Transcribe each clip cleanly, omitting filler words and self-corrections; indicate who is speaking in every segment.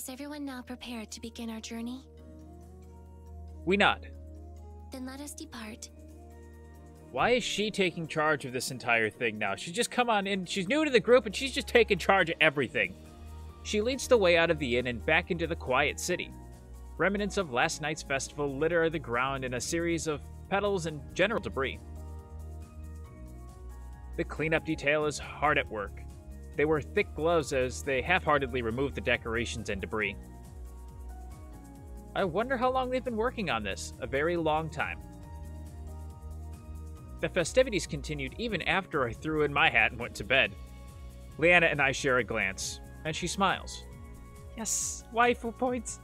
Speaker 1: Is everyone now prepared to begin our journey?
Speaker 2: We nod.
Speaker 1: Then let us depart.
Speaker 2: Why is she taking charge of this entire thing now? She's just come on in. She's new to the group, and she's just taking charge of everything. She leads the way out of the inn and back into the quiet city. Remnants of last night's festival litter the ground in a series of petals and general debris. The cleanup detail is hard at work. They wear thick gloves as they half-heartedly remove the decorations and debris. I wonder how long they've been working on this. A very long time. The festivities continued even after I threw in my hat and went to bed. Leanna and I share a glance, and she smiles. Yes, waifu points.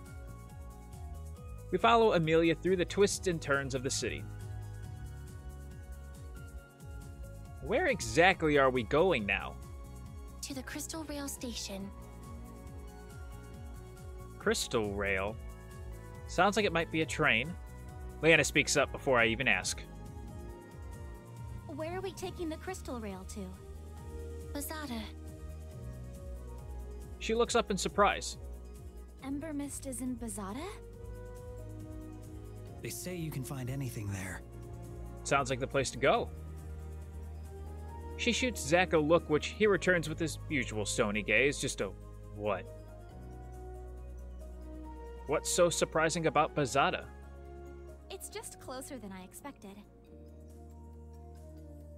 Speaker 2: We follow Amelia through the twists and turns of the city. Where exactly are we going now?
Speaker 1: To the Crystal Rail Station.
Speaker 2: Crystal Rail? Sounds like it might be a train. Leanna speaks up before I even ask.
Speaker 3: Where are we taking the Crystal Rail to?
Speaker 1: Posada.
Speaker 2: She looks up in surprise.
Speaker 3: Embermyst is in Posada?
Speaker 4: They say you can find anything there.
Speaker 2: Sounds like the place to go. She shoots Zach a look, which he returns with his usual stony gaze. Just a what? What's so surprising about Posada?
Speaker 3: It's just closer than I expected.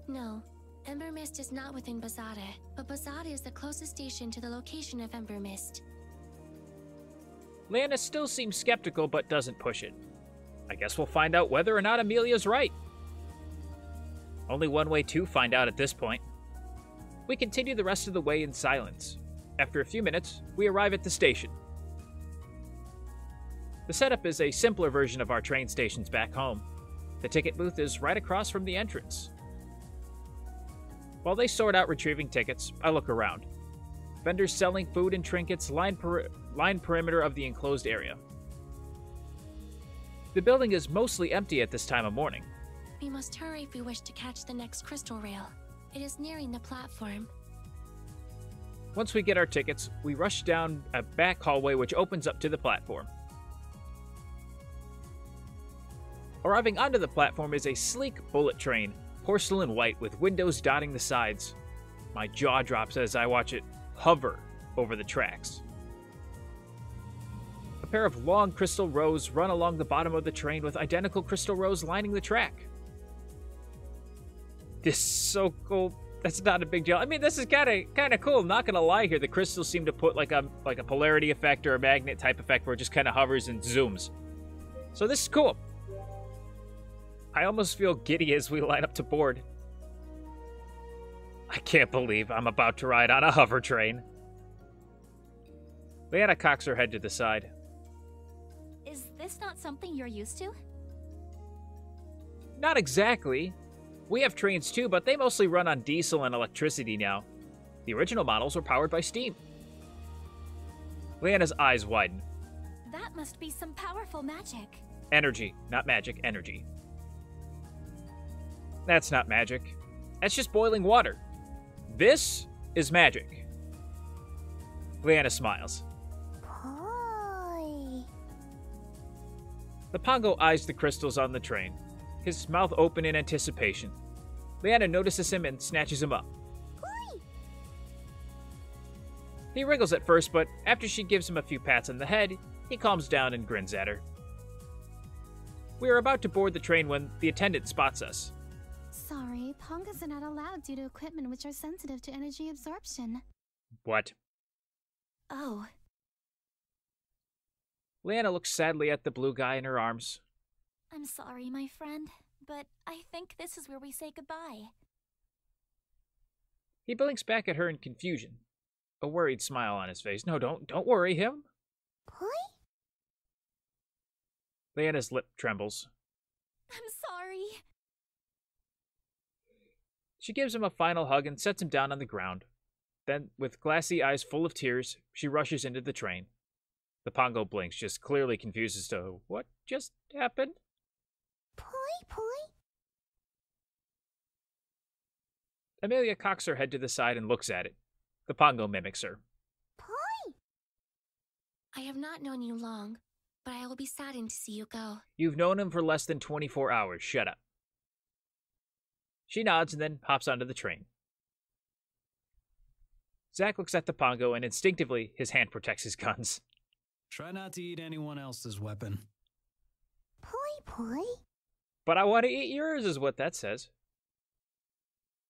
Speaker 1: No, Embermyst is not within Posada, but Posada is the closest station to the location of Embermyst.
Speaker 2: Leanna still seems skeptical, but doesn't push it. I guess we'll find out whether or not Amelia's right. Only one way to find out at this point. We continue the rest of the way in silence. After a few minutes, we arrive at the station. The setup is a simpler version of our train stations back home. The ticket booth is right across from the entrance. While they sort out retrieving tickets, I look around. Vendors selling food and trinkets line perimeter of the enclosed area. The building is mostly empty at this time of morning.
Speaker 1: We must hurry if we wish to catch the next Crystal Rail. It is nearing the platform.
Speaker 2: Once we get our tickets, we rush down a back hallway which opens up to the platform. Arriving onto the platform is a sleek bullet train, porcelain white with windows dotting the sides. My jaw drops as I watch it hover over the tracks. A pair of long crystal rows run along the bottom of the train with identical crystal rows lining the track. This is so cool. That's not a big deal. I mean, this is kind of cool. Not gonna lie here. The crystals seem to put like a polarity effect or a magnet type effect where it just kind of hovers and zooms. So this is cool. I almost feel giddy as we line up to board. I can't believe I'm about to ride on a hover train. Leanna cocks her head to the side.
Speaker 3: Is this not something you're used to?
Speaker 2: Not exactly. We have trains too, but they mostly run on diesel and electricity now. The original models were powered by steam. Leanna's eyes widen.
Speaker 3: That must be some powerful magic.
Speaker 2: Energy, not magic, energy. That's not magic. That's just boiling water. This is magic. Leanna smiles.
Speaker 3: Boy.
Speaker 2: The Pongo eyes the crystals on the train, his mouth open in anticipation. Leanna notices him and snatches him up.
Speaker 3: Boy.
Speaker 2: He wriggles at first, but after she gives him a few pats on the head, he calms down and grins at her. We are about to board the train when the attendant spots us.
Speaker 5: Sorry, Pongos are not allowed due to equipment which are sensitive to energy absorption.
Speaker 2: What?
Speaker 3: Oh.
Speaker 2: Leanna looks sadly at the blue guy in her arms.
Speaker 3: I'm sorry, my friend, but I think this is where we say goodbye.
Speaker 2: He blinks back at her in confusion, a worried smile on his face. No, don't worry him.
Speaker 3: Boy?
Speaker 2: Leanna's lip trembles.
Speaker 3: I'm sorry.
Speaker 2: She gives him a final hug and sets him down on the ground. Then, with glassy eyes full of tears, she rushes into the train. The Pongo blinks, just clearly confused as to what just happened.
Speaker 3: Boy.
Speaker 2: Amelia cocks her head to the side and looks at it. The Pongo mimics her.
Speaker 3: Boy.
Speaker 1: I have not known you long, but I will be saddened to see you go.
Speaker 2: You've known him for less than 24 hours. Shut up. She nods and then hops onto the train. Zack looks at the Pongo and instinctively his hand protects his guns.
Speaker 4: Try not to eat anyone else's weapon.
Speaker 5: Poi.
Speaker 2: But I want to eat yours, is what that says.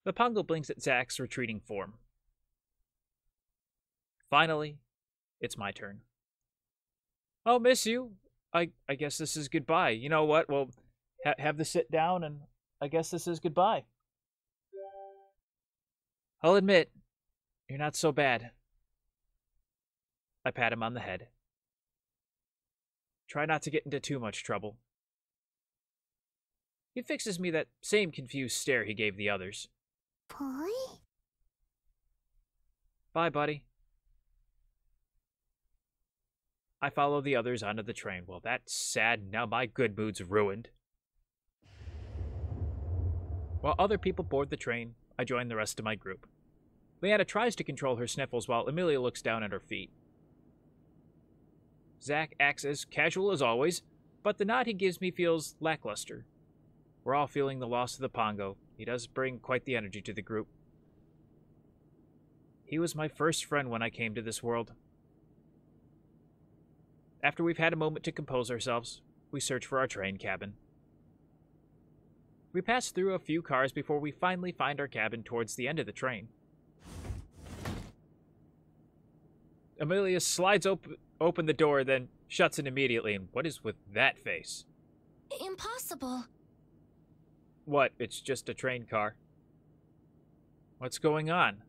Speaker 2: The Pongo blinks at Zack's retreating form. Finally, it's my turn. I'll miss you. I guess this is goodbye. You know what? We'll have the sit down, and I guess this is goodbye. I'll admit, you're not so bad. I pat him on the head. Try not to get into too much trouble. He fixes me that same confused stare he gave the others.
Speaker 5: Poi?
Speaker 2: Bye, buddy. I follow the others onto the train. Well, that's sad. Now my good mood's ruined. While other people board the train, I join the rest of my group. Leanna tries to control her sniffles while Amelia looks down at her feet. Zack acts as casual as always, but the nod he gives me feels lackluster. We're all feeling the loss of the Pongo. He does bring quite the energy to the group. He was my first friend when I came to this world. After we've had a moment to compose ourselves, we search for our train cabin. We pass through a few cars before we finally find our cabin towards the end of the train. Amelia slides open the door, then shuts it immediately. And what is with that face?
Speaker 1: Impossible.
Speaker 2: What? It's just a train car. What's going on?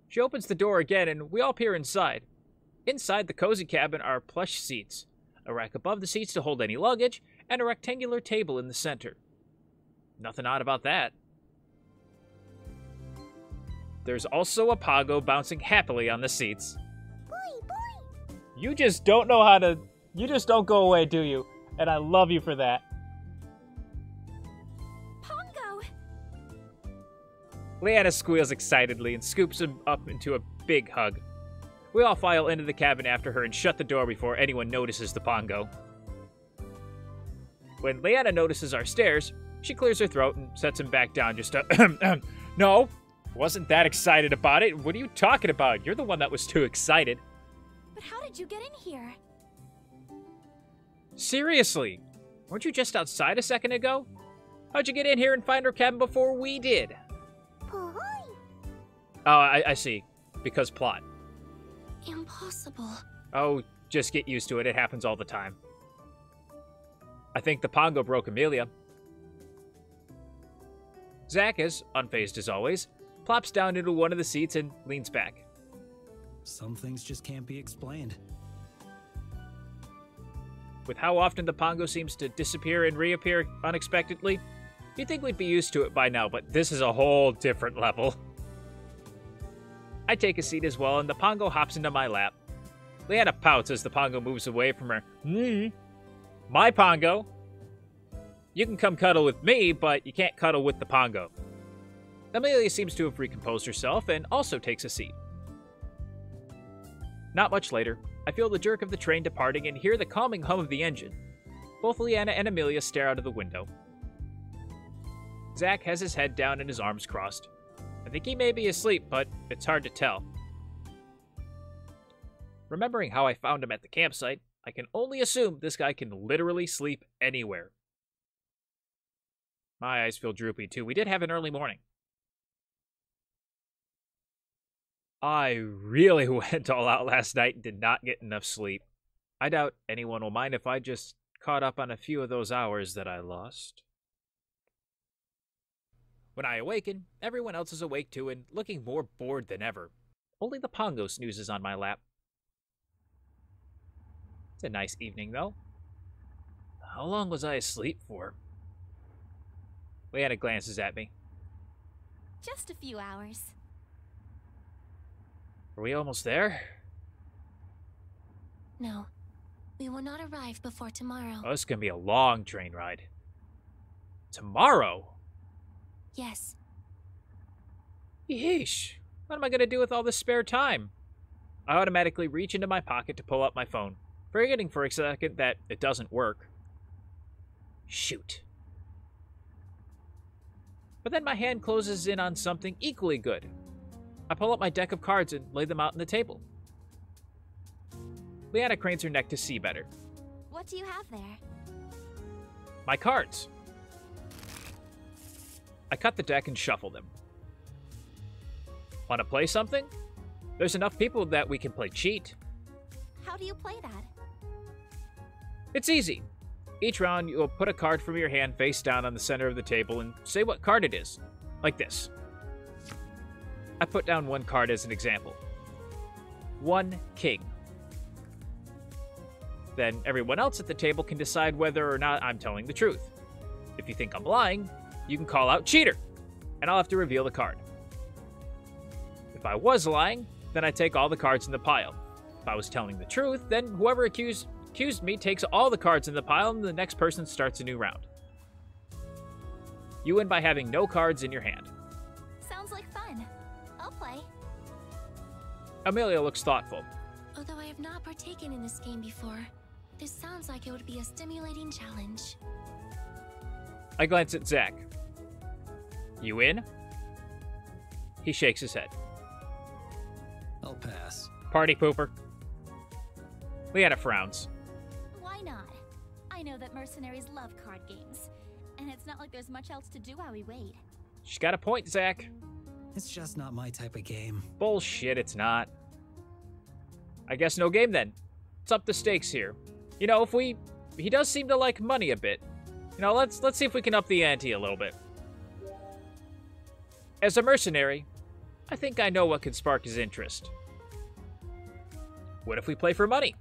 Speaker 2: She opens the door again, and we all peer inside. Inside the cozy cabin are plush seats, a rack above the seats to hold any luggage, and a rectangular table in the center. Nothing odd about that. There's also a Pongo bouncing happily on the seats.
Speaker 5: Boy.
Speaker 2: You just don't know how to... You just don't go away, do you? And I love you for that.
Speaker 3: Pongo!
Speaker 2: Leanna squeals excitedly and scoops him up into a big hug. We all file into the cabin after her and shut the door before anyone notices the Pongo. When Leanna notices our stares, she clears her throat and sets him back down just to... No, wasn't that excited about it. What are you talking about? You're the one that was too excited.
Speaker 3: But how did you get in here?
Speaker 2: Seriously, weren't you just outside a second ago? How'd you get in here and find our cabin before we did?
Speaker 5: Poi.
Speaker 2: Oh, I see. Because plot.
Speaker 1: Impossible.
Speaker 2: Oh, just get used to it. It happens all the time. I think the Pongo broke Amelia. Zack, as unfazed as always, plops down into one of the seats and leans back.
Speaker 4: Some things just can't be explained.
Speaker 2: With how often the Pongo seems to disappear and reappear unexpectedly, you'd think we'd be used to it by now, but this is a whole different level. I take a seat as well, and the Pongo hops into my lap. Leanna pouts as the Pongo moves away from her. My Pongo. You can come cuddle with me, but you can't cuddle with the Pongo. Amelia seems to have recomposed herself and also takes a seat. Not much later, I feel the jerk of the train departing and hear the calming hum of the engine. Both Leanna and Amelia stare out of the window. Zack has his head down and his arms crossed. I think he may be asleep, but it's hard to tell. Remembering how I found him at the campsite, I can only assume this guy can literally sleep anywhere. My eyes feel droopy too. We did have an early morning. I really went all out last night and did not get enough sleep. I doubt anyone will mind if I just caught up on a few of those hours that I lost. When I awaken, everyone else is awake too and looking more bored than ever. Only the Pongo snoozes on my lap. It's a nice evening, though. How long was I asleep for? Leanna glances at me.
Speaker 3: Just a few hours.
Speaker 2: Are we almost there?
Speaker 1: No, we will not arrive before tomorrow.
Speaker 2: Oh, this is going to be a long train ride. Tomorrow?
Speaker 1: Yes.
Speaker 2: Yeesh. What am I going to do with all this spare time? I automatically reach into my pocket to pull out my phone, forgetting for a second that it doesn't work. Shoot. But then my hand closes in on something equally good. I pull up my deck of cards and lay them out on the table. Leanna cranes her neck to see better.
Speaker 3: What do you have there?
Speaker 2: My cards. I cut the deck and shuffle them. Want to play something? There's enough people that we can play cheat.
Speaker 3: How do you play that?
Speaker 2: It's easy. Each round, you'll put a card from your hand face down on the center of the table and say what card it is. Like this. I put down one card as an example. 1 king. Then everyone else at the table can decide whether or not I'm telling the truth. If you think I'm lying, you can call out cheater, and I'll have to reveal the card. If I was lying, then I take all the cards in the pile. If I was telling the truth, then whoever accused me takes all the cards in the pile and the next person starts a new round. You win by having no cards in your hand.
Speaker 3: Sounds like fun. I'll play.
Speaker 2: Amelia looks thoughtful.
Speaker 1: Although I have not partaken in this game before, this sounds like it would be a stimulating challenge.
Speaker 2: I glance at Zach. You in? He shakes his head.
Speaker 4: I'll pass.
Speaker 2: Party pooper. Leanna frowns.
Speaker 3: Why not? I know that mercenaries love card games, and it's not like there's much else to do while we wait.
Speaker 2: She's got a point, Zach.
Speaker 4: It's just not my type of game.
Speaker 2: Bullshit, it's not. I guess no game then. Let's up the stakes here. You know, he does seem to like money a bit. You know, let's see if we can up the ante a little bit. As a mercenary, I think I know what could spark his interest. What if we play for money?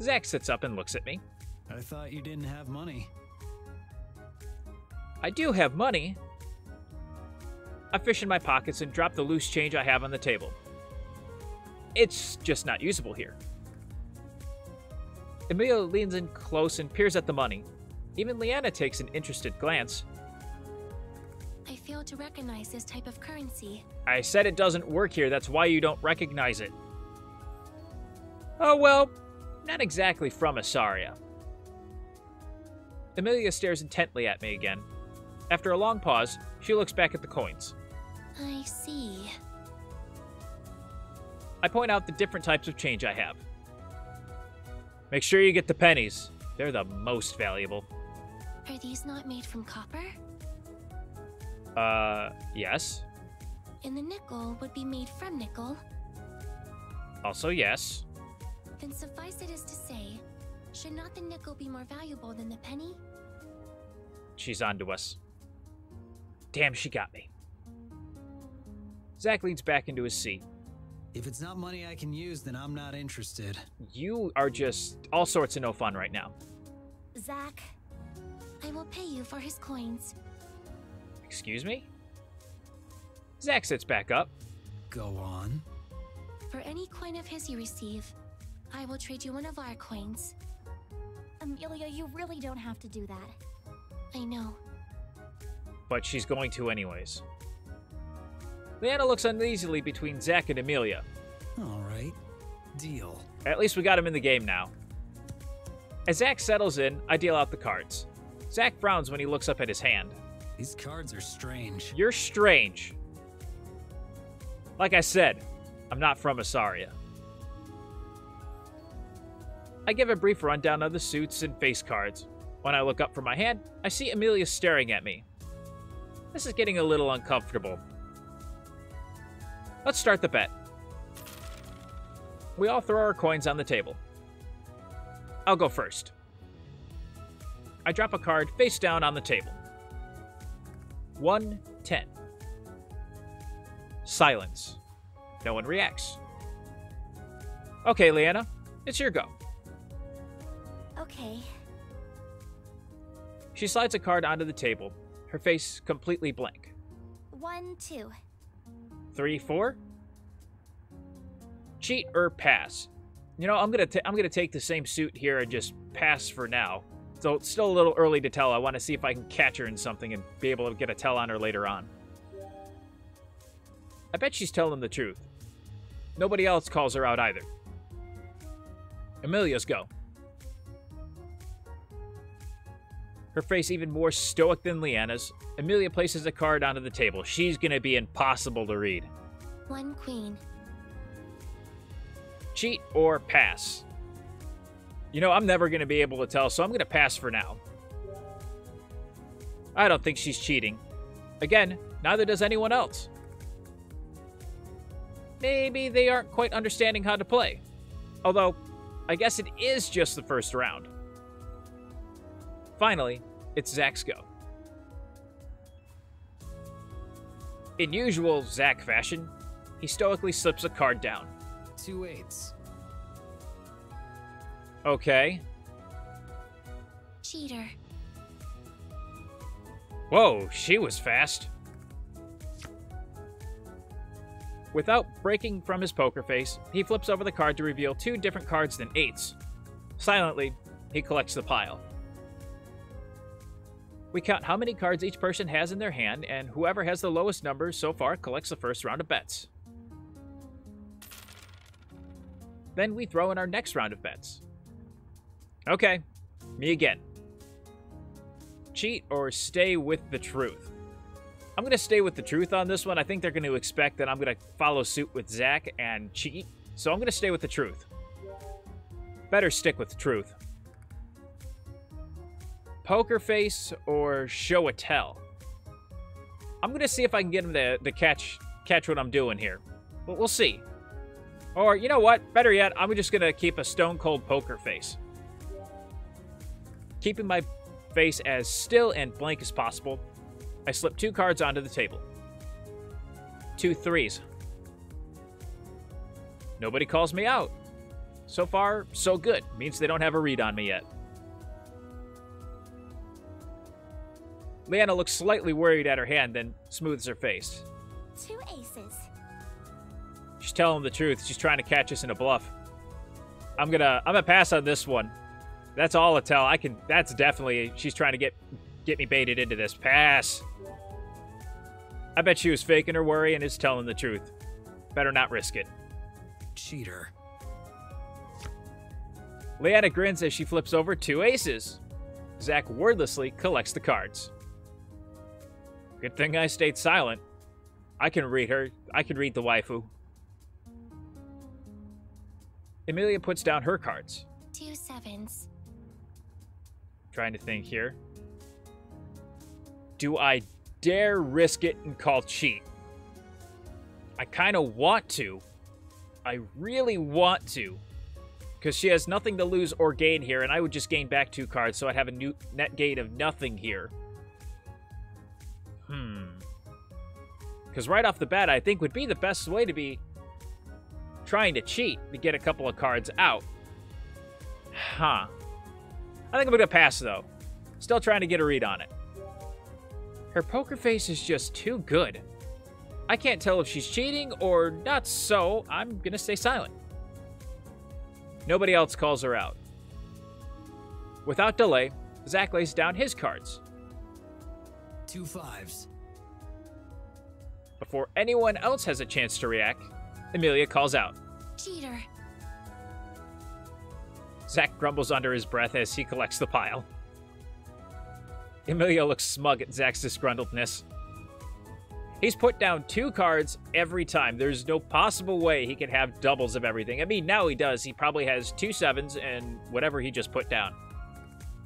Speaker 2: Zach sits up and looks at me.
Speaker 4: I thought you didn't have money.
Speaker 2: I do have money. I fish in my pockets and drop the loose change I have on the table. It's just not usable here. Amelia leans in close and peers at the money. Even Leanna takes an interested glance.
Speaker 1: I fail to recognize this type of currency.
Speaker 2: I said it doesn't work here, that's why you don't recognize it. Oh well, not exactly from Asaria. Amelia stares intently at me again. After a long pause, she looks back at the coins.
Speaker 1: I see.
Speaker 2: I point out the different types of change I have. Make sure you get the pennies. They're the most valuable.
Speaker 1: Are these not made from copper?
Speaker 2: Yes.
Speaker 1: And the nickel would be made from nickel?
Speaker 2: Also yes.
Speaker 1: Then suffice it as to say, should not the nickel be more valuable than the penny?
Speaker 2: She's onto us. Damn, she got me. Zach leans back into his seat.
Speaker 4: If it's not money I can use, then I'm not interested.
Speaker 2: You are just all sorts of no fun right now.
Speaker 3: Zach.
Speaker 1: I will pay you for his coins.
Speaker 2: Excuse me? Zach sits back up.
Speaker 4: Go on.
Speaker 1: For any coin of his you receive, I will trade you one of our coins.
Speaker 3: Amelia, you really don't have to do that.
Speaker 1: I know.
Speaker 2: But she's going to anyways. Leanna looks uneasily between Zach and Amelia.
Speaker 4: All right. Deal.
Speaker 2: At least we got him in the game now. As Zach settles in, I deal out the cards. Zach frowns when he looks up at his hand.
Speaker 4: These cards are strange.
Speaker 2: You're strange. Like I said, I'm not from Asaria. I give a brief rundown of the suits and face cards. When I look up from my hand, I see Amelia staring at me. This is getting a little uncomfortable. Let's start the bet. We all throw our coins on the table. I'll go first. I drop a card face down on the table. 1-10. Silence. No one reacts. Okay, Leanna, it's your go.
Speaker 3: Okay.
Speaker 2: She slides a card onto the table, her face completely blank.
Speaker 3: 1, 2.
Speaker 2: 3-4. Cheat or pass. You know, I'm gonna take the same suit here and just pass for now. So it's still a little early to tell. I want to see if I can catch her in something and be able to get a tell on her later on. I bet she's telling the truth. Nobody else calls her out either. Amelia's go. Her face even more stoic than Leanna's, Amelia places a card onto the table. She's gonna be impossible to read.
Speaker 1: 1 queen.
Speaker 2: Cheat or pass? You know, I'm never gonna be able to tell, so I'm gonna pass for now. I don't think she's cheating. Again, neither does anyone else. Maybe they aren't quite understanding how to play. Although, I guess it is just the first round. Finally, it's Zach's go. In usual Zach fashion, he stoically slips a card down.
Speaker 4: 2 8s.
Speaker 2: Okay.
Speaker 1: Cheater.
Speaker 2: Whoa, she was fast. Without breaking from his poker face, he flips over the card to reveal 2 different cards than 8s. Silently, he collects the pile. We count how many cards each person has in their hand, and whoever has the lowest number so far collects the first round of bets. Then we throw in our next round of bets. Okay, me again. Cheat or stay with the truth? I'm going to stay with the truth on this one. I think they're going to expect that I'm going to follow suit with Zach and cheat, so I'm going to stay with the truth. Better stick with the truth. Poker face or show a tell? I'm going to see if I can get him to catch what I'm doing here. But we'll see. Or, you know what? Better yet, I'm just going to keep a stone cold poker face. Keeping my face as still and blank as possible, I slip 2 cards onto the table. 2 3s. Nobody calls me out. So far, so good. Means they don't have a read on me yet. Leanna looks slightly worried at her hand, then smooths her face.
Speaker 3: 2 aces.
Speaker 2: She's telling the truth. She's trying to catch us in a bluff. I'm gonna pass on this one. That's all a tell. That's definitely, she's trying to get me baited into this. Pass. I bet she was faking her worry and is telling the truth. Better not risk it.
Speaker 4: Cheater.
Speaker 2: Leanna grins as she flips over 2 aces. Zach wordlessly collects the cards. Good thing I stayed silent. I can read her. I can read the waifu. Amelia puts down her cards.
Speaker 1: 2 7s.
Speaker 2: Trying to think here. Do I dare risk it and call cheat? I kind of want to. I really want to. Because she has nothing to lose or gain here, and I would just gain back 2 cards, so I'd have a new net gain of nothing here. Because right off the bat, I think would be the best way to be trying to cheat to get a couple of cards out. Huh. I think I'm going to pass, though. Still trying to get a read on it. Her poker face is just too good. I can't tell if she's cheating or not, so I'm going to stay silent. Nobody else calls her out. Without delay, Zach lays down his cards.
Speaker 4: 2 5s.
Speaker 2: Before anyone else has a chance to react, Amelia calls out.
Speaker 1: Cheater.
Speaker 2: Zach grumbles under his breath as he collects the pile. Amelia looks smug at Zach's disgruntledness. He's put down 2 cards every time. There's no possible way he could have doubles of everything. I mean, now he does. He probably has 2 7s and whatever he just put down.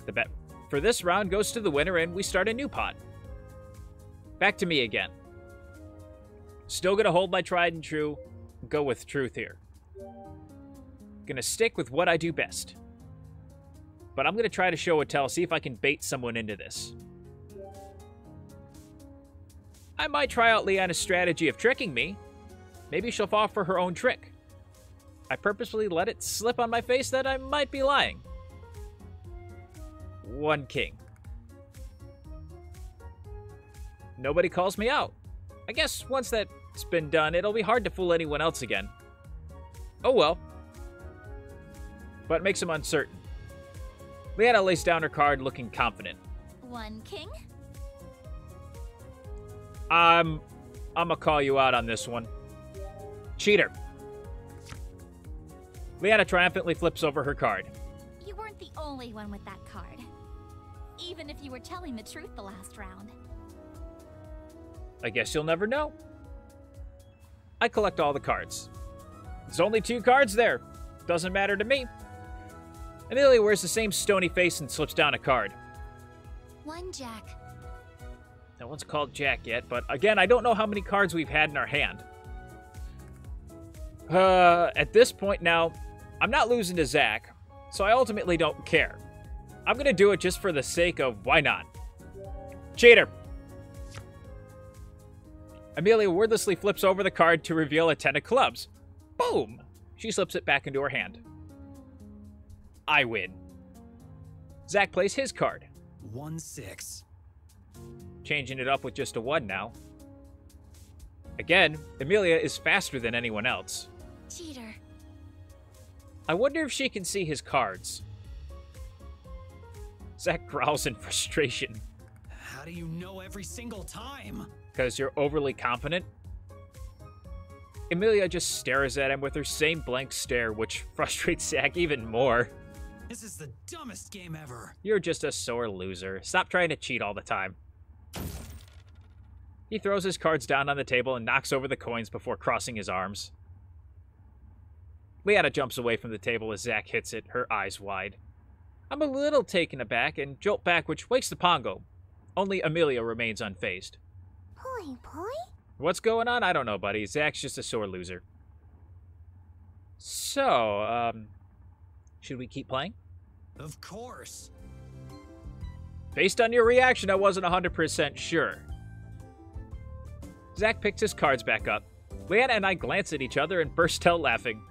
Speaker 2: The bet for this round goes to the winner, and we start a new pot. Back to me again. Still gonna hold my tried and true, go with truth here. Gonna stick with what I do best. But I'm gonna try to show a tell, see if I can bait someone into this. I might try out Leanna's strategy of tricking me. Maybe she'll fall for her own trick. I purposefully let it slip on my face that I might be lying. 1 king. Nobody calls me out. I guess once that's been done, it'll be hard to fool anyone else again. Oh well. But it makes him uncertain. Leanna lays down her card looking confident.
Speaker 3: 1 king.
Speaker 2: I'm gonna call you out on this one. Cheater. Leanna triumphantly flips over her card.
Speaker 3: You weren't the only one with that card. Even if you were telling the truth the last round.
Speaker 2: I guess you'll never know. I collect all the cards. There's only 2 cards there. Doesn't matter to me. Amelia wears the same stony face and slips down a card.
Speaker 1: 1 Jack.
Speaker 2: No one's called Jack yet, but again, I don't know how many cards we've had in our hand. At this point now, I'm not losing to Zach, so I ultimately don't care. I'm going to do it just for the sake of why not. Cheater! Amelia wordlessly flips over the card to reveal a 10 of clubs. Boom! She slips it back into her hand. I win. Zach plays his card.
Speaker 4: 1-6.
Speaker 2: Changing it up with just a 1 now. Again, Amelia is faster than anyone else.
Speaker 1: Cheater.
Speaker 2: I wonder if she can see his cards. Zach growls in frustration.
Speaker 4: How do you know every single time?
Speaker 2: Because you're overly confident? Amelia just stares at him with her same blank stare, which frustrates Zach even more.
Speaker 4: This is the dumbest game ever.
Speaker 2: You're just a sore loser. Stop trying to cheat all the time. He throws his cards down on the table and knocks over the coins before crossing his arms. Leanna jumps away from the table as Zach hits it, her eyes wide. I'm a little taken aback and jolt back, which wakes the Pongo. Only Amelia remains unfazed.
Speaker 5: Poi, poi?
Speaker 2: What's going on? I don't know, buddy. Zach's just a sore loser. So, should we keep playing?
Speaker 4: Of course.
Speaker 2: Based on your reaction, I wasn't 100% sure. Zach picks his cards back up. Leanna and I glance at each other and burst out laughing.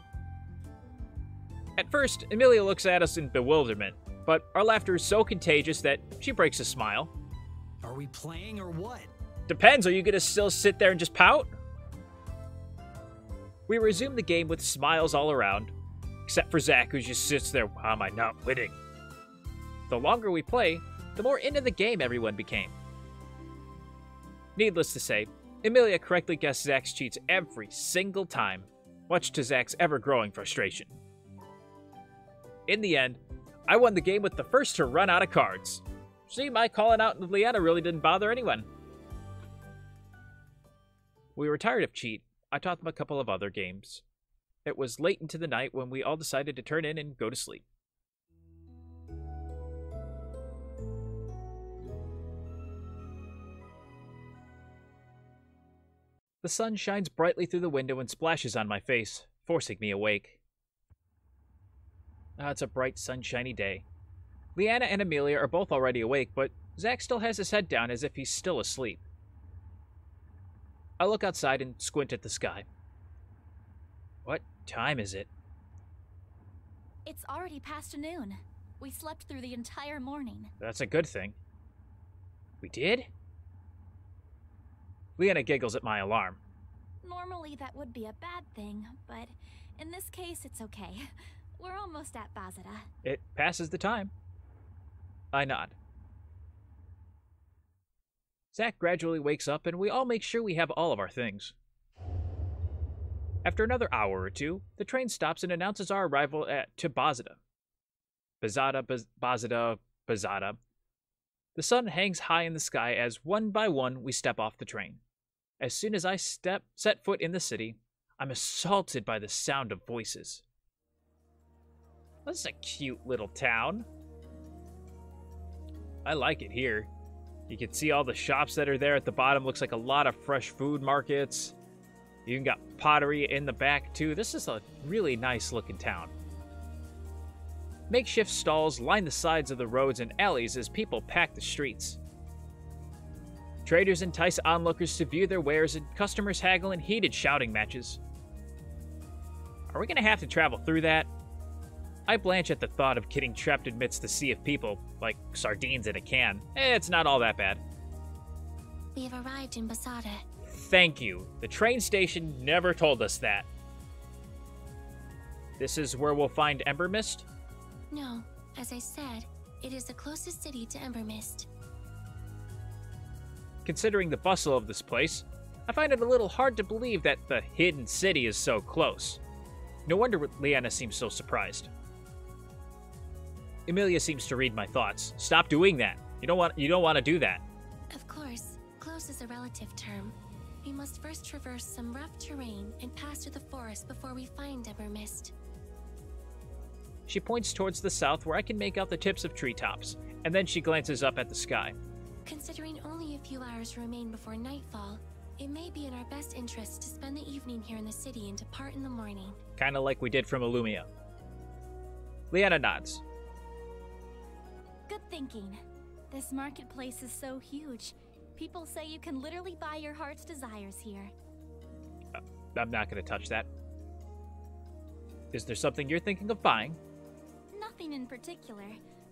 Speaker 2: At first, Amelia looks at us in bewilderment, but our laughter is so contagious that she breaks a smile.
Speaker 4: Are we playing or what?
Speaker 2: Depends, are you gonna still sit there and just pout? We resume the game with smiles all around, except for Zach, who just sits there, why am I not winning? The longer we play, the more into the game everyone became. Needless to say, Amelia correctly guessed Zach's cheats every single time, much to Zach's ever-growing frustration. In the end, I won the game with the first to run out of cards. See, my calling out Leanna really didn't bother anyone. We were tired of cheat. I taught them a couple of other games. It was late into the night when we all decided to turn in and go to sleep. The sun shines brightly through the window and splashes on my face, forcing me awake. It's a bright, sunshiny day. Leanna and Amelia are both already awake, but Zach still has his head down as if he's still asleep. I look outside and squint at the sky. What time is it?
Speaker 3: It's already past noon. We slept through the entire morning.
Speaker 2: That's a good thing. We did? Leanna giggles at my alarm.
Speaker 3: Normally that would be a bad thing, but in this case it's okay. We're almost at Posada.
Speaker 2: It passes the time. I nod. Zach gradually wakes up and we all make sure we have all of our things. After another hour or two, the train stops and announces our arrival to Posada. Posada. The sun hangs high in the sky as one by one we step off the train. As soon as I set foot in the city, I'm assaulted by the sound of voices. This is a cute little town. I like it here. You can see all the shops that are there at the bottom. Looks like a lot of fresh food markets. You got pottery in the back too. This is a really nice looking town. Makeshift stalls line the sides of the roads and alleys as people pack the streets. Traders entice onlookers to view their wares and customers haggle in heated shouting matches. Are we going to have to travel through that? I blanch at the thought of getting trapped amidst the sea of people, like sardines in a can. It's not all that bad.
Speaker 1: We have arrived in Posada.
Speaker 2: Thank you. The train station never told us that. This is where we'll find Embermyst?
Speaker 1: No, as I said, it is the closest city to Embermyst.
Speaker 2: Considering the bustle of this place, I find it a little hard to believe that the hidden city is so close. No wonder Leanna seems so surprised. Amelia seems to read my thoughts. Stop doing that. You don't want to do that.
Speaker 1: Of course, close is a relative term. We must first traverse some rough terrain and pass through the forest before we find Embermyst.
Speaker 2: She points towards the south where I can make out the tips of treetops, and then she glances up at the sky.
Speaker 1: Considering only a few hours remain before nightfall, it may be in our best interest to spend the evening here in the city and depart in the morning.
Speaker 2: Kinda like we did from Illumia. Leanna nods.
Speaker 3: Good thinking. This marketplace is so huge. People say you can literally buy your heart's desires here.
Speaker 2: I'm not going to touch that. Is there something you're thinking of buying?
Speaker 3: Nothing in particular,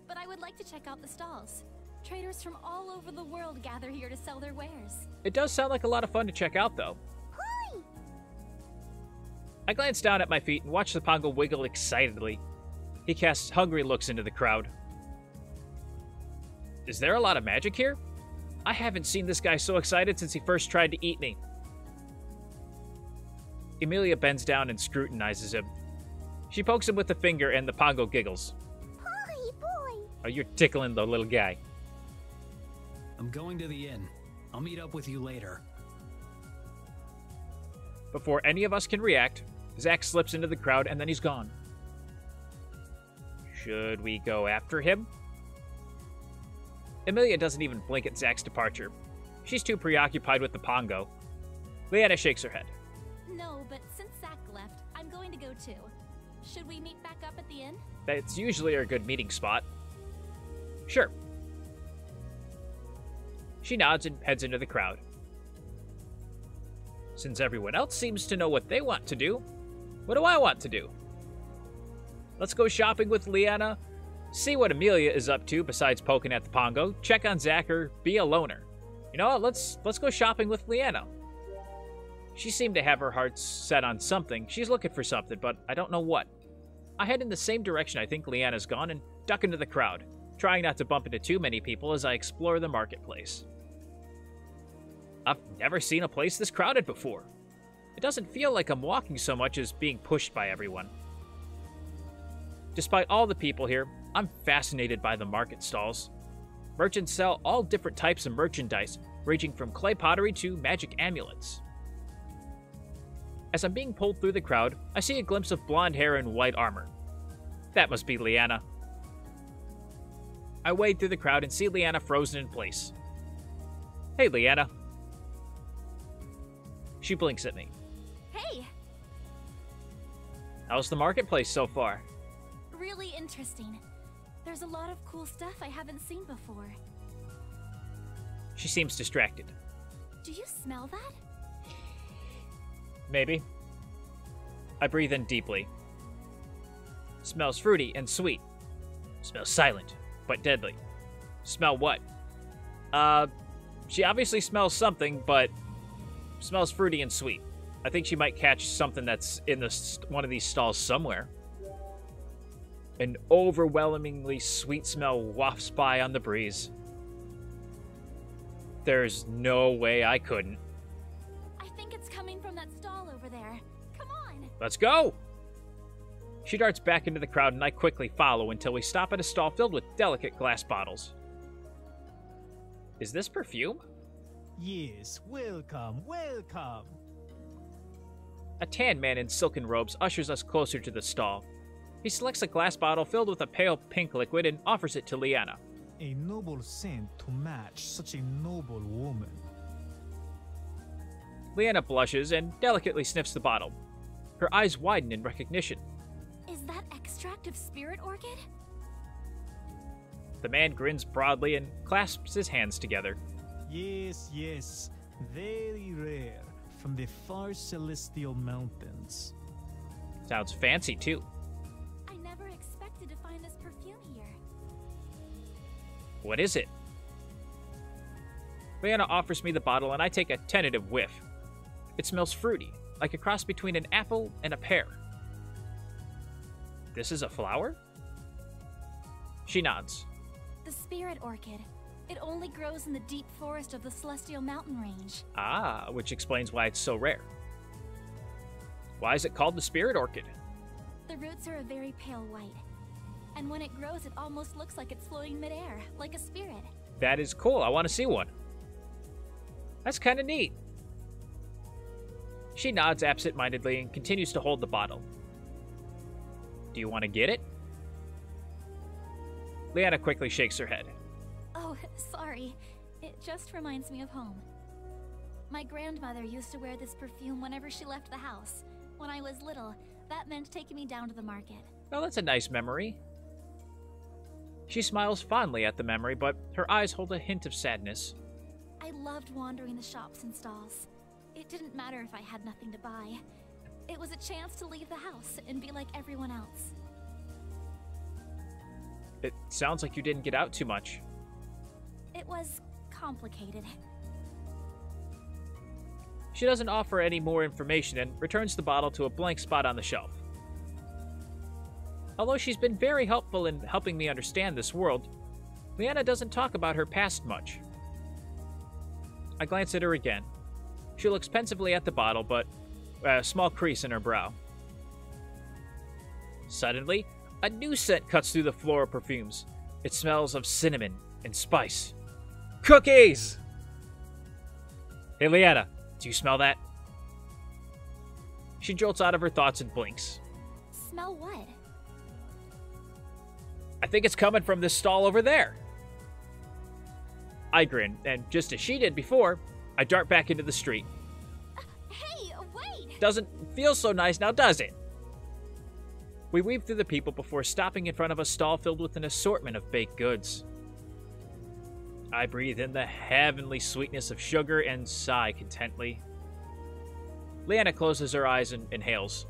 Speaker 3: but I would like to check out the stalls. Traders from all over the world gather here to sell their wares.
Speaker 2: It does sound like a lot of fun to check out, though.
Speaker 3: Hi!
Speaker 2: I glance down at my feet and watch the Pongo wiggle excitedly. He casts hungry looks into the crowd. Is there a lot of magic here? I haven't seen this guy so excited since he first tried to eat me. Amelia bends down and scrutinizes him. She pokes him with a finger and the Pongo giggles.
Speaker 3: Hi, boy!
Speaker 2: Oh, you're tickling the little guy.
Speaker 4: I'm going to the inn. I'll meet up with you later.
Speaker 2: Before any of us can react, Zack slips into the crowd and then he's gone. Should we go after him? Amelia doesn't even blink at Zack's departure. She's too preoccupied with the Pongo. Leanna shakes her head.
Speaker 3: No, but since Zack left, I'm going to go too. Should we meet back up at the inn?
Speaker 2: That's usually a good meeting spot. Sure. She nods and heads into the crowd. Since everyone else seems to know what they want to do, what do I want to do? Let's go shopping with Leanna, see what Amelia is up to besides poking at the Pongo, check on Zack, or be a loner. You know what, let's go shopping with Leanna. She seemed to have her heart set on something. She's looking for something, but I don't know what. I head in the same direction I think Leanna's gone and duck into the crowd, trying not to bump into too many people as I explore the marketplace. I've never seen a place this crowded before. It doesn't feel like I'm walking so much as being pushed by everyone. Despite all the people here, I'm fascinated by the market stalls. Merchants sell all different types of merchandise, ranging from clay pottery to magic amulets. As I'm being pulled through the crowd, I see a glimpse of blonde hair and white armor. That must be Leanna. I wade through the crowd and see Leanna frozen in place. Hey, Leanna. She blinks at me.
Speaker 3: Hey!
Speaker 2: How's the marketplace so far?
Speaker 3: Really interesting. There's a lot of cool stuff I haven't seen before.
Speaker 2: She seems distracted.
Speaker 3: Do you smell that?
Speaker 2: Maybe. I breathe in deeply. Smells fruity and sweet. Smells silent, but deadly. Smell what? She obviously smells something, but smells fruity and sweet. I think she might catch something that's in one of these stalls somewhere. An overwhelmingly sweet smell wafts by on the breeze. There's no way I couldn't.
Speaker 3: I think it's coming from that stall over there. Come on!
Speaker 2: Let's go! She darts back into the crowd and I quickly follow until we stop at a stall filled with delicate glass bottles. Is this perfume?
Speaker 6: Yes, welcome, welcome.
Speaker 2: A tan man in silken robes ushers us closer to the stall. He selects a glass bottle filled with a pale pink liquid and offers it to Leanna.
Speaker 6: A noble scent to match such a noble woman.
Speaker 2: Leanna blushes and delicately sniffs the bottle. Her eyes widen in recognition.
Speaker 3: Is that extract of spirit orchid?
Speaker 2: The man grins broadly and clasps his hands together.
Speaker 6: Yes, yes, very rare, from the far celestial mountains.
Speaker 2: Sounds fancy, too.
Speaker 3: I never expected to find this perfume here.
Speaker 2: What is it? Leanna offers me the bottle and I take a tentative whiff. It smells fruity, like a cross between an apple and a pear. This is a flower? She nods.
Speaker 3: The spirit orchid. It only grows in the deep forest of the celestial mountain range.
Speaker 2: Ah, which explains why it's so rare. Why is it called the spirit orchid?
Speaker 3: The roots are a very pale white. And when it grows, it almost looks like it's floating midair, like a spirit.
Speaker 2: That is cool. I want to see one. That's kind of neat. She nods absent-mindedly and continues to hold the bottle. Do you want to get it? Leanna quickly shakes her head.
Speaker 3: Oh, sorry. It just reminds me of home. My grandmother used to wear this perfume whenever she left the house. When I was little, that meant taking me down to the market.
Speaker 2: Oh, that's a nice memory. She smiles fondly at the memory, but her eyes hold a hint of sadness.
Speaker 3: I loved wandering the shops and stalls. It didn't matter if I had nothing to buy. It was a chance to leave the house and be like everyone else.
Speaker 2: It sounds like you didn't get out too much.
Speaker 3: It was complicated.
Speaker 2: She doesn't offer any more information and returns the bottle to a blank spot on the shelf. Although she's been very helpful in helping me understand this world, Leanna doesn't talk about her past much. I glance at her again. She looks pensively at the bottle, but a small crease in her brow. Suddenly, a new scent cuts through the floral perfumes. It smells of cinnamon and spice. Cookies! Hey, Leanna, do you smell that? She jolts out of her thoughts and blinks.
Speaker 3: Smell what?
Speaker 2: I think it's coming from this stall over there. I grin, and just as she did before, I dart back into the street.
Speaker 3: Hey, wait!
Speaker 2: Doesn't feel so nice now, does it? We weave through the people before stopping in front of a stall filled with an assortment of baked goods. I breathe in the heavenly sweetness of sugar and sigh contently. Leanna closes her eyes and inhales.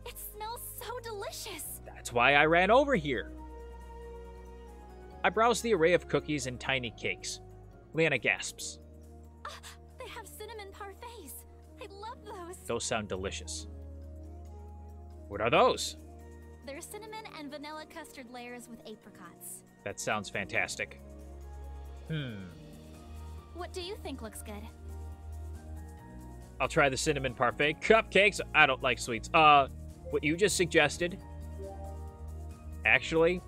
Speaker 3: It smells so delicious!
Speaker 2: That's why I ran over here. I browse the array of cookies and tiny cakes. Leanna gasps.
Speaker 3: They have cinnamon parfaits. I love those.
Speaker 2: Those sound delicious. What are those?
Speaker 3: They're cinnamon and vanilla custard layers with apricots.
Speaker 2: That sounds fantastic.
Speaker 3: What do you think looks good?
Speaker 2: I'll try the cinnamon parfait. Cupcakes? I don't like sweets. What you just suggested? Actually,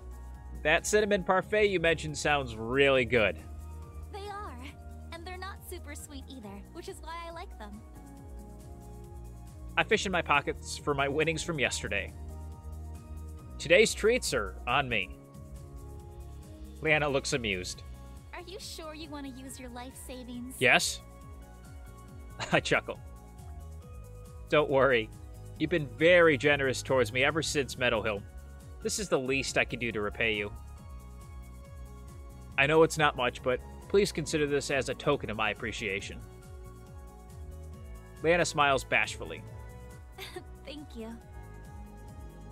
Speaker 2: that cinnamon parfait you mentioned sounds really good.
Speaker 3: They are. And they're not super sweet either, which is why I like them.
Speaker 2: I fish in my pockets for my winnings from yesterday. Today's treats are on me. Leanna looks amused.
Speaker 3: Are you sure you want to use your life savings?
Speaker 2: Yes? I chuckle. Don't worry. You've been very generous towards me ever since Meadow Hill. This is the least I can do to repay you. I know it's not much, but please consider this as a token of my appreciation. Leanna smiles bashfully.
Speaker 3: Thank you.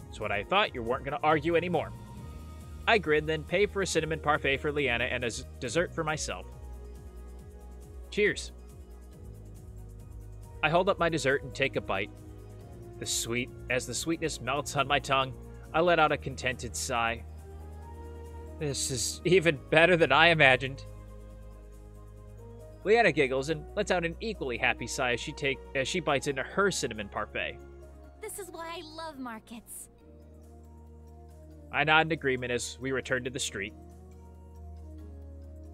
Speaker 2: That's what I thought. You weren't going to argue anymore. I grin, then pay for a cinnamon parfait for Leanna and a dessert for myself. Cheers. I hold up my dessert and take a bite. As the sweetness melts on my tongue, I let out a contented sigh. This is even better than I imagined. Leanna giggles and lets out an equally happy sigh as she bites into her cinnamon parfait.
Speaker 3: This is why I love markets.
Speaker 2: I nod in agreement as we return to the street.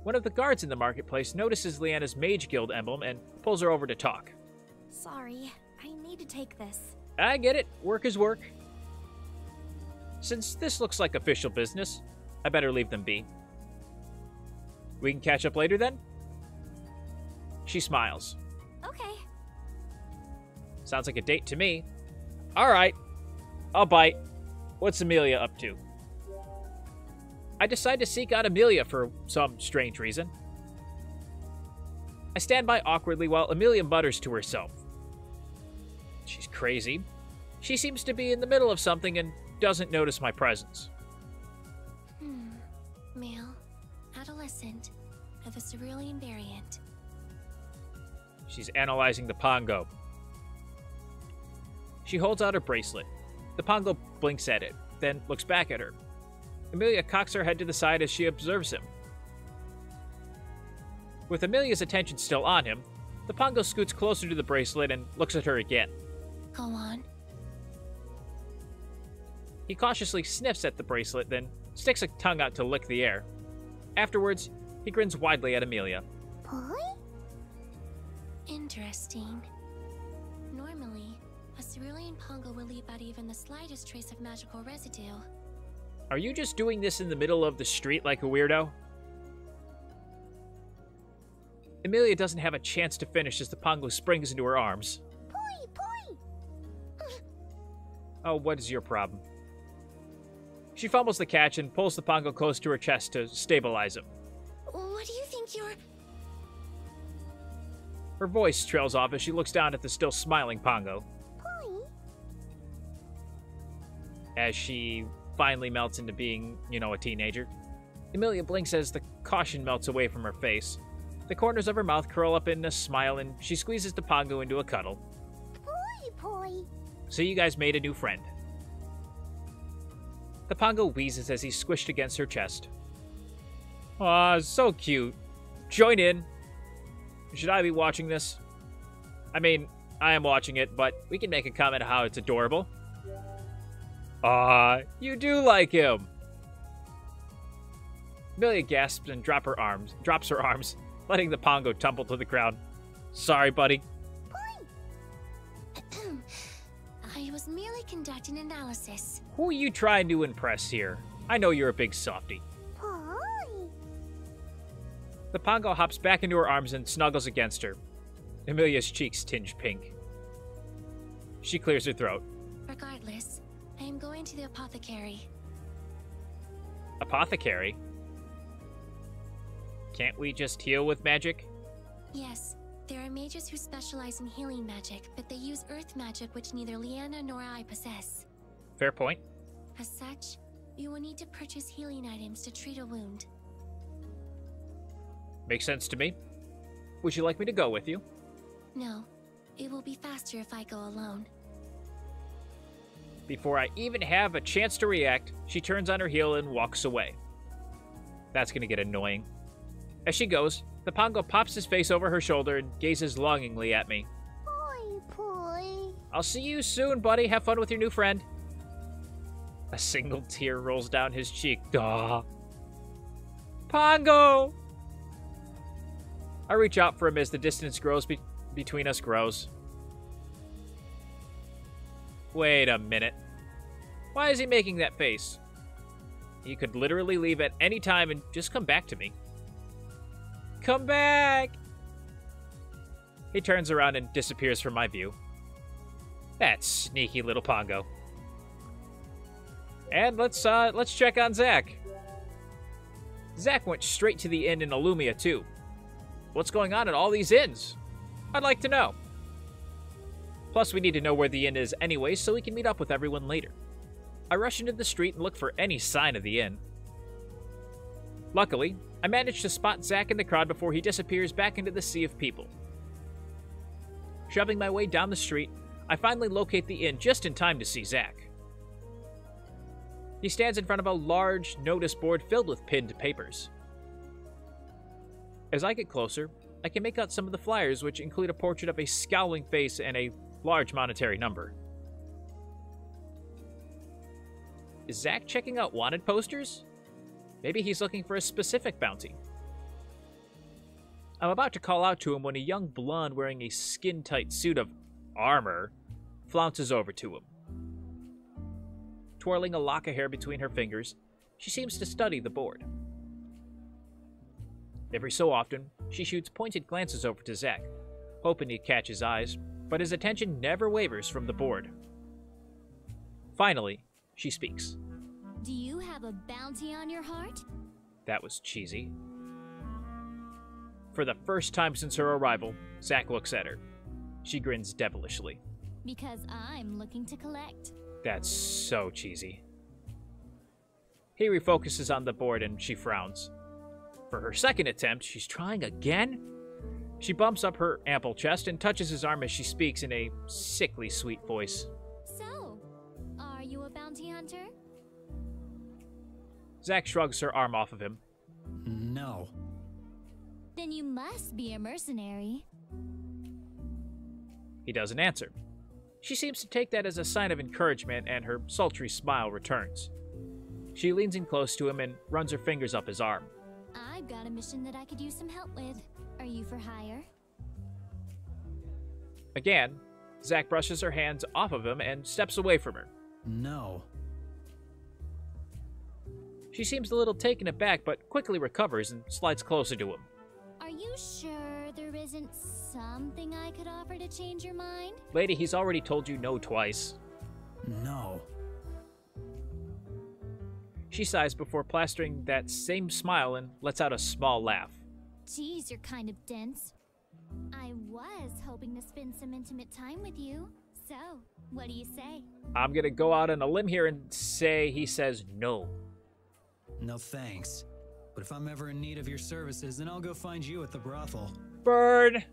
Speaker 2: One of the guards in the marketplace notices Leanna's Mage Guild emblem and pulls her over to talk.
Speaker 3: Sorry, I need to take this.
Speaker 2: I get it. Work is work. Since this looks like official business, I better leave them be. We can catch up later then? She smiles.
Speaker 3: Okay.
Speaker 2: Sounds like a date to me. All right. I'll bite. What's Amelia up to? I decide to seek out Amelia for some strange reason. I stand by awkwardly while Amelia mutters to herself. She's crazy. She seems to be in the middle of something and doesn't notice my presence.
Speaker 1: Male, adolescent, of a cerulean variant.
Speaker 2: She's analyzing the Pongo. She holds out her bracelet. The Pongo blinks at it, then looks back at her. Amelia cocks her head to the side as she observes him. With Amelia's attention still on him, the Pongo scoots closer to the bracelet and looks at her again.
Speaker 1: Go on.
Speaker 2: He cautiously sniffs at the bracelet, then sticks a tongue out to lick the air. Afterwards, he grins widely at Amelia.
Speaker 5: Boy?
Speaker 1: Interesting. Normally, a cerulean Pongo will leave out even the slightest trace of magical residue.
Speaker 2: Are you just doing this in the middle of the street like a weirdo? Amelia doesn't have a chance to finish as the Pongo springs into her arms.
Speaker 5: Boy!
Speaker 2: Oh, what is your problem? She fumbles the catch and pulls the Pongo close to her chest to stabilize him.
Speaker 1: What do you think you're...
Speaker 2: Her voice trails off as she looks down at the still smiling Pongo.
Speaker 5: Boy?
Speaker 2: As she finally melts into being, a teenager. Amelia blinks as the caution melts away from her face. The corners of her mouth curl up in a smile and she squeezes the Pongo into a cuddle.
Speaker 5: Boy!
Speaker 2: So you guys made a new friend. The Pongo wheezes as he's squished against her chest. Aw, so cute. Join in. Should I be watching this? I mean, I am watching it, but we can make a comment on how it's adorable. Aw, you do like him. Amelia gasps and drops her arms, letting the Pongo tumble to the ground. Sorry, buddy.
Speaker 1: I was merely conducting analysis.
Speaker 2: Who are you trying to impress here? I know you're a big softie.
Speaker 5: Boy!
Speaker 2: The Pongo hops back into her arms and snuggles against her. Amelia's cheeks tinge pink. She clears her throat.
Speaker 1: Regardless, I am going to the apothecary.
Speaker 2: Apothecary? Can't we just heal with magic?
Speaker 1: Yes, there are mages who specialize in healing magic, but they use earth magic which neither Leanna nor I possess.
Speaker 2: Fair point.
Speaker 1: As such, you will need to purchase healing items to treat a wound.
Speaker 2: Makes sense to me. Would you like me to go with you?
Speaker 1: No, it will be faster if I go alone.
Speaker 2: Before I even have a chance to react, she turns on her heel and walks away. That's gonna get annoying. As she goes, the Pongo pops his face over her shoulder and gazes longingly at me.
Speaker 5: Boy!
Speaker 2: I'll see you soon, buddy. Have fun with your new friend. A single tear rolls down his cheek. Duh. Pongo! I reach out for him as the distance grows between us grows. Wait a minute. Why is he making that face? He could literally leave at any time and just come back to me. Come back! He turns around and disappears from my view. That sneaky little Pongo. And let's check on Zach. Zach went straight to the inn in Illumia too. What's going on at all these inns? I'd like to know. Plus, we need to know where the inn is anyway, so we can meet up with everyone later. I rush into the street and look for any sign of the inn. Luckily, I manage to spot Zach in the crowd before he disappears back into the sea of people. Shoving my way down the street, I finally locate the inn just in time to see Zach. He stands in front of a large notice board filled with pinned papers. As I get closer, I can make out some of the flyers, which include a portrait of a scowling face and a large monetary number. Is Zach checking out wanted posters? Maybe he's looking for a specific bounty. I'm about to call out to him when a young blonde wearing a skin-tight suit of armor flounces over to him. Twirling a lock of hair between her fingers, she seems to study the board. Every so often, she shoots pointed glances over to Zach, hoping to catch his eyes, but his attention never wavers from the board. Finally, she speaks.
Speaker 3: Do you have a bounty on your heart?
Speaker 2: That was cheesy. For the first time since her arrival, Zach looks at her. She grins devilishly.
Speaker 3: Because I'm looking to collect.
Speaker 2: That's so cheesy. He refocuses on the board and she frowns. For her second attempt, she's trying again? She bumps up her ample chest and touches his arm as she speaks in a sickly sweet voice.
Speaker 3: So, are you a bounty hunter?
Speaker 2: Zach shrugs her arm off of him.
Speaker 4: No.
Speaker 3: Then you must be a mercenary.
Speaker 2: He doesn't answer. She seems to take that as a sign of encouragement, and her sultry smile returns. She leans in close to him and runs her fingers up his arm.
Speaker 3: I've got a mission that I could use some help with. Are you for hire?
Speaker 2: Again, Zack brushes her hands off of him and steps away from her.
Speaker 4: No.
Speaker 2: She seems a little taken aback, but quickly recovers and slides closer to him.
Speaker 3: Are you sure there isn't something I could offer to change your mind?
Speaker 2: Lady, he's already told you no twice.
Speaker 4: No.
Speaker 2: She sighs before plastering that same smile and lets out a small laugh.
Speaker 3: Geez, you're kind of dense. I was hoping to spend some intimate time with you. So, what do you say?
Speaker 2: I'm gonna go out on a limb here and say he says no.
Speaker 4: No thanks. But if I'm ever in need of your services, then I'll go find you at the brothel.
Speaker 2: Burn!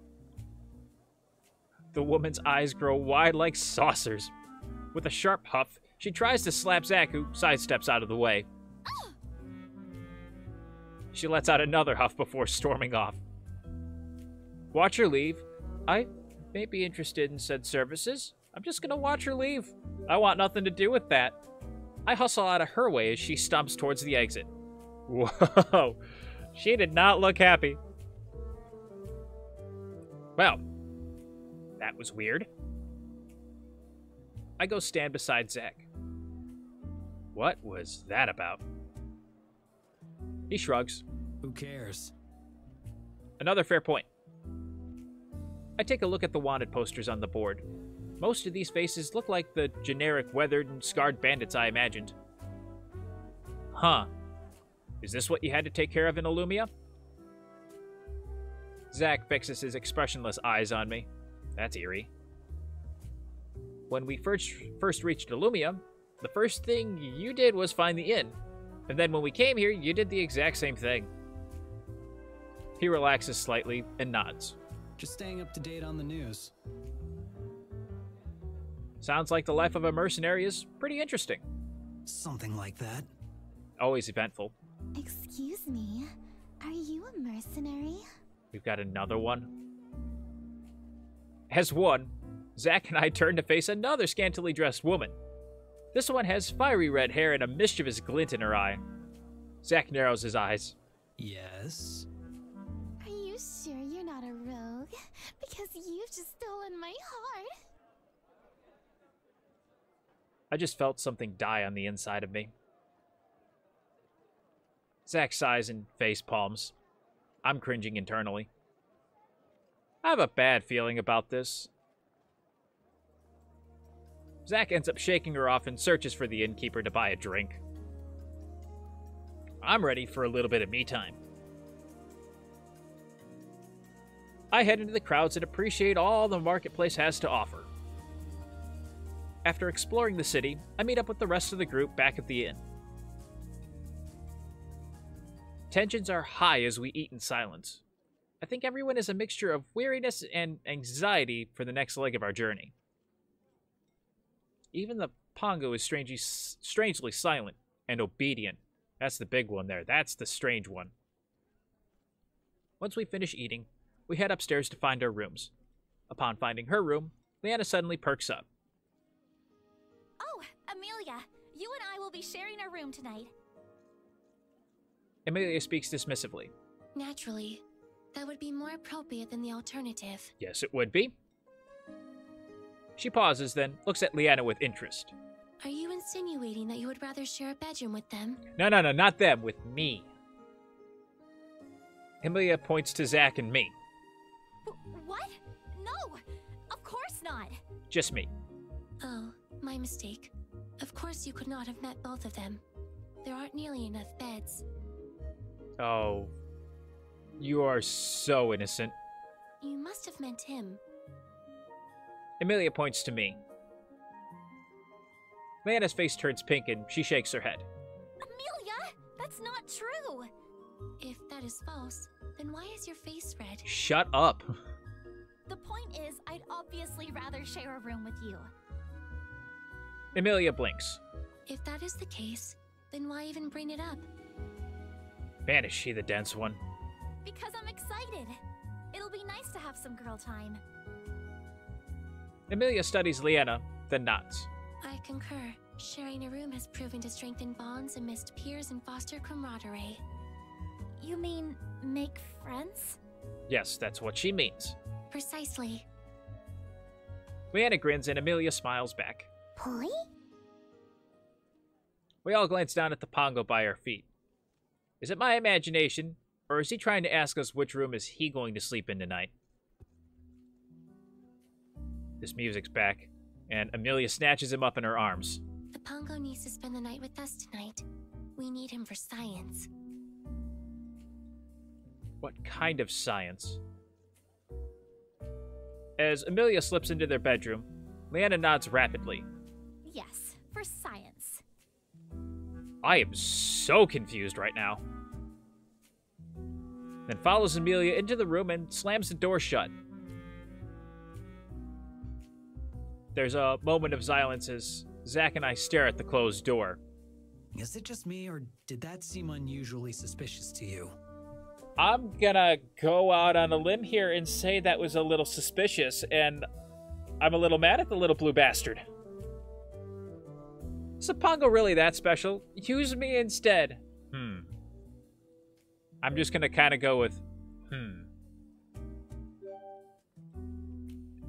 Speaker 2: The woman's eyes grow wide like saucers. With a sharp huff, she tries to slap Zack, who sidesteps out of the way. She lets out another huff before storming off. Watch her leave. I may be interested in said services. I'm just gonna watch her leave. I want nothing to do with that. I hustle out of her way as she stumps towards the exit. Whoa, she did not look happy. Well, that was weird. I go stand beside Zack. What was that about? He shrugs.
Speaker 4: Who cares?
Speaker 2: Another fair point. I take a look at the wanted posters on the board. Most of these faces look like the generic weathered and scarred bandits I imagined. Huh. Is this what you had to take care of in Illumia? Zack fixes his expressionless eyes on me. That's eerie. When we first reached Illumia, the first thing you did was find the inn. And then when we came here, you did the exact same thing. He relaxes slightly and nods.
Speaker 4: Just staying up to date on the news.
Speaker 2: Sounds like the life of a mercenary is pretty interesting.
Speaker 4: Something like that.
Speaker 2: Always eventful.
Speaker 5: Excuse me, are you a mercenary?
Speaker 2: We've got another one. As one, Zack and I turn to face another scantily dressed woman. This one has fiery red hair and a mischievous glint in her eye. Zack narrows his eyes.
Speaker 4: Yes?
Speaker 5: Are you sure you're not a rogue? Because you've just stolen my heart.
Speaker 2: I just felt something die on the inside of me. Zack sighs and face palms. I'm cringing internally. I have a bad feeling about this. Zack ends up shaking her off and searches for the innkeeper to buy a drink. I'm ready for a little bit of me time. I head into the crowds and appreciate all the marketplace has to offer. After exploring the city, I meet up with the rest of the group back at the inn. Tensions are high as we eat in silence. I think everyone is a mixture of weariness and anxiety for the next leg of our journey. Even the Pongo is strangely silent and obedient. That's the big one there. That's the strange one. Once we finish eating, we head upstairs to find our rooms. Upon finding her room, Leanna suddenly perks up.
Speaker 3: Oh, Amelia, you and I will be sharing a room tonight.
Speaker 2: Amelia speaks dismissively.
Speaker 1: Naturally, that would be more appropriate than the alternative.
Speaker 2: Yes, it would be. She pauses, then looks at Leanna with interest.
Speaker 1: Are you insinuating that you would rather share a bedroom with them?
Speaker 2: No, not them, with me. Amelia points to Zack and me.
Speaker 3: What? No, of course not.
Speaker 2: Just me.
Speaker 1: Oh, my mistake. Of course you could not have met both of them. There aren't nearly enough beds.
Speaker 2: Oh, you are so innocent.
Speaker 1: You must have meant him.
Speaker 2: Amelia points to me. Leanna's face turns pink and she shakes her head.
Speaker 3: Amelia, that's not true.
Speaker 1: If that is false, then why is your face red?
Speaker 2: Shut up.
Speaker 3: The point is, I'd obviously rather share a room with you.
Speaker 2: Amelia blinks.
Speaker 1: If that is the case, then why even bring it up?
Speaker 2: Man, is she the dense one.
Speaker 3: Because I'm excited. It'll be nice to have some girl time.
Speaker 2: Amelia studies Leanna, then nods.
Speaker 1: I concur. Sharing a room has proven to strengthen bonds amidst peers and foster camaraderie.
Speaker 3: You mean make friends?
Speaker 2: Yes, that's what she means.
Speaker 1: Precisely.
Speaker 2: Leanna grins and Amelia smiles back.
Speaker 5: Poi?
Speaker 2: We all glance down at the Pongo by our feet. Is it my imagination, or is he trying to ask us which room is he going to sleep in tonight? This music's back, and Amelia snatches him up in her arms.
Speaker 1: The Pongo needs to spend the night with us tonight. We need him for science.
Speaker 2: What kind of science? As Amelia slips into their bedroom, Leanna nods rapidly.
Speaker 3: Yes, for science.
Speaker 2: I am so confused right now. Then follows Amelia into the room and slams the door shut. There's a moment of silence as Zach and I stare at the closed door.
Speaker 4: Is it just me, or did that seem unusually suspicious to you?
Speaker 2: I'm gonna go out on a limb here and say that was a little suspicious, and I'm a little mad at the little blue bastard. Is the Pongo really that special? Use me instead. I'm just gonna kind of go with,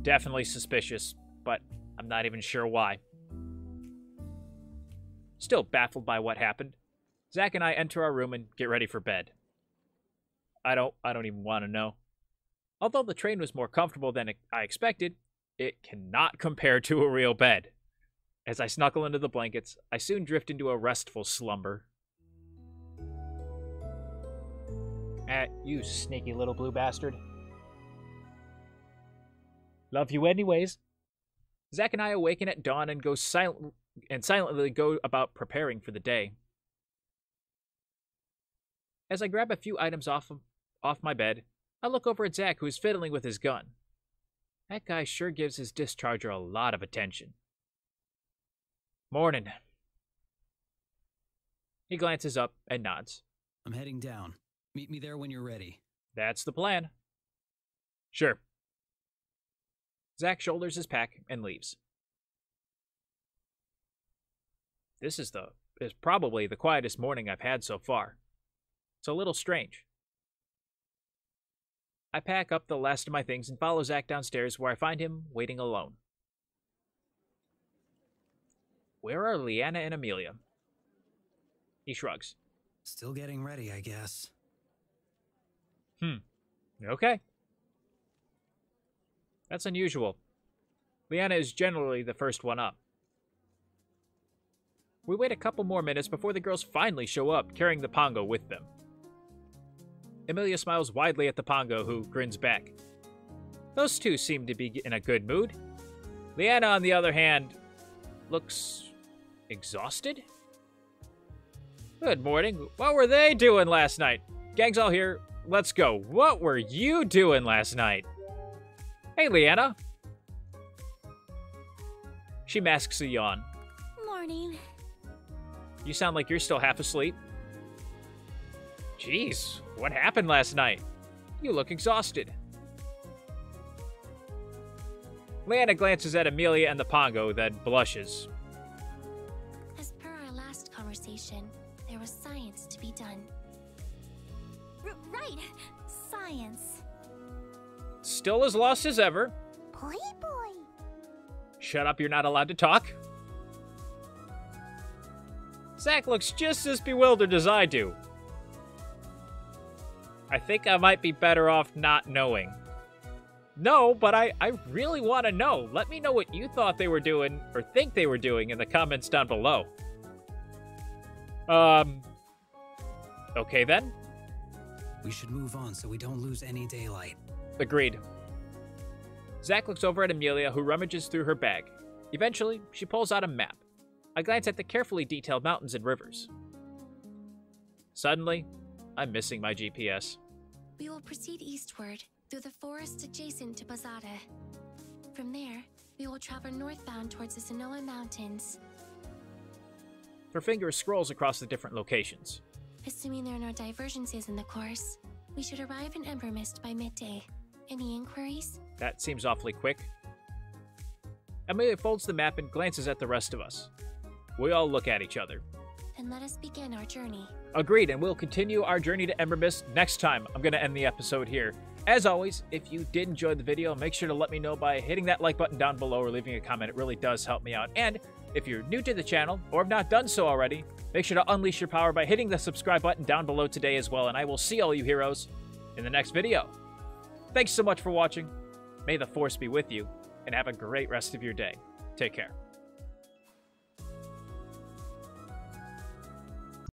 Speaker 2: Definitely suspicious, but I'm not even sure why. Still baffled by what happened, Zach and I enter our room and get ready for bed. I don't even want to know. Although the train was more comfortable than I expected, it cannot compare to a real bed. As I snuggle into the blankets, I soon drift into a restful slumber. You sneaky little blue bastard. Love you anyways. Zach and I awaken at dawn and silently go about preparing for the day. As I grab a few items off my bed, I look over at Zach, who is fiddling with his gun. That guy sure gives his discharger a lot of attention. Morning. He glances up and nods.
Speaker 4: I'm heading down. Meet me there when you're ready.
Speaker 2: That's the plan. Sure. Zach shoulders his pack and leaves. This is probably the quietest morning I've had so far. It's a little strange. I pack up the last of my things and follow Zach downstairs, where I find him waiting alone. Where are Leanna and Amelia? He shrugs.
Speaker 4: Still getting ready, I guess.
Speaker 2: Okay. That's unusual. Leanna is generally the first one up. We wait a couple more minutes before the girls finally show up, carrying the Pongo with them. Amelia smiles widely at the Pongo, who grins back. Those two seem to be in a good mood. Leanna, on the other hand, looks exhausted? Good morning. What were they doing last night? Gang's all here. Let's go. What were you doing last night? Hey, Leanna. She masks a yawn.
Speaker 3: Morning.
Speaker 2: You sound like you're still half asleep. Jeez, what happened last night? You look exhausted. Leanna glances at Amelia and the Pongo, then blushes.
Speaker 1: As per our last conversation, there was science to be done.
Speaker 3: Right. Science.
Speaker 2: Still as lost as ever.
Speaker 5: Poi boy.
Speaker 2: Shut up, you're not allowed to talk. Zach looks just as bewildered as I do. I think I might be better off not knowing. No, but I really want to know. Let me know what you thought they were doing, or think they were doing, in the comments down below. Okay then.
Speaker 4: We should move on so we don't lose any daylight.
Speaker 2: Agreed. Zach looks over at Amelia, who rummages through her bag. Eventually, she pulls out a map. I glance at the carefully detailed mountains and rivers. Suddenly, I'm missing my GPS.
Speaker 1: We will proceed eastward through the forest adjacent to Posada. From there, we will travel northbound towards the Sonoa Mountains.
Speaker 2: Her finger scrolls across the different locations.
Speaker 1: Assuming there are no divergences in the course, we should arrive in Embermyst by midday. Any inquiries?
Speaker 2: That seems awfully quick. Amelia folds the map and glances at the rest of us. We all look at each other.
Speaker 1: Then let us begin our journey.
Speaker 2: Agreed, and we'll continue our journey to Embermyst next time. I'm going to end the episode here. As always, if you did enjoy the video, make sure to let me know by hitting that like button down below or leaving a comment. It really does help me out. And if you're new to the channel, or have not done so already, make sure to unleash your power by hitting the subscribe button down below today as well. And I will see all you heroes in the next video. Thanks so much for watching. May the Force be with you, and have a great rest of your day. Take care.